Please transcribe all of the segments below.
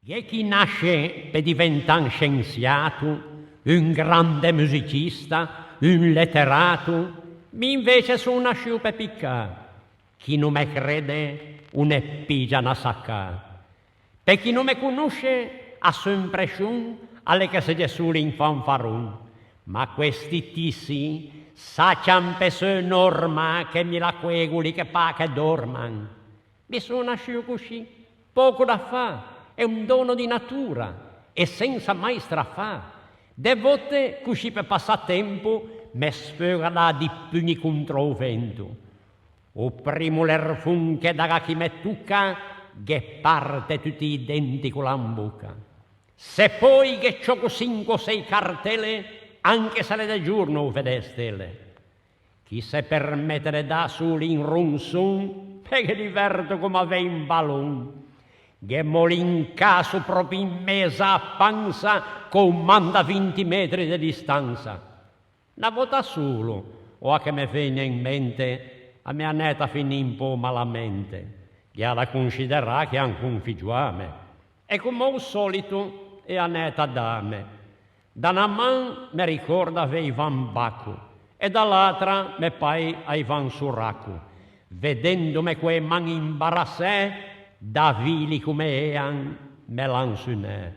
E chi nasce per diventare scienziato, un grande musicista, un letterato, mi invece sono nasciuto per piccare. Chi non mi crede, un pigia sacca. Per chi non mi conosce, ha sempre impressione alle che se solo in fanfaron. Ma questi tissi saccian per se norma che mi la queguli che pa che dorman. Mi sono nasciuto così, poco da fare. È un dono di natura e senza mai strafà. De volte, così per passatempo, me sfera di pugni contro il vento. O primo l'erfun che da chi me tocca, che parte tutti i denti con la bocca. Se poi che c'ho 5 o 6 cartelle, anche se le da giorno vedestele. Chi se permettere da solo in ronzon, perché diverto come ave in ballon. Che molin caso proprio in mesa a panza comanda 20 metri di distanza. Una volta solo, o a che mi viene in mente, a mia neta finì un po' malamente, che ha da considerare che è anche un figliuame. E come al solito è a neta dame. Da una mano mi ricorda a Ivan Bacco e dall'altra mi pai a Ivan Suracco. Vedendomi quei mani imbarazzate, da vili come ean me lanzunè.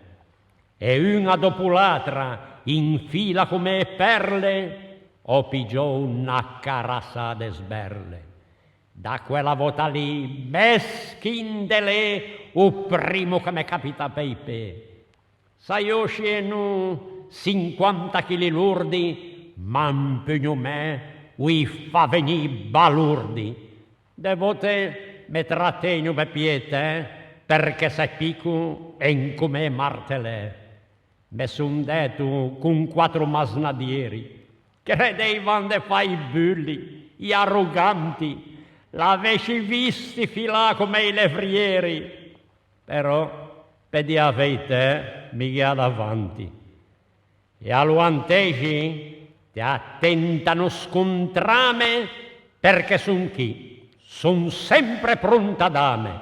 E una dopo l'altra, in fila come perle, ho pigiò una carassa de sberle. Da quella volta lì, meschin de lei, o primo che mi capita per i pe. Sai io sceno 50 chili lurdi, ma un pugno me, ui fa venì balurdi. De volte mi trattegno per piete, perché sei picco e in come martellè. Mi son detto con 4 masnadieri, credevano di fare i bulli, gli arroganti, l'avessi visti filà come i levrieri. Però, per di avete, mi chiede avanti. E all'antegi ti attentano scontrame perché son chi? Son sempre pronta dame.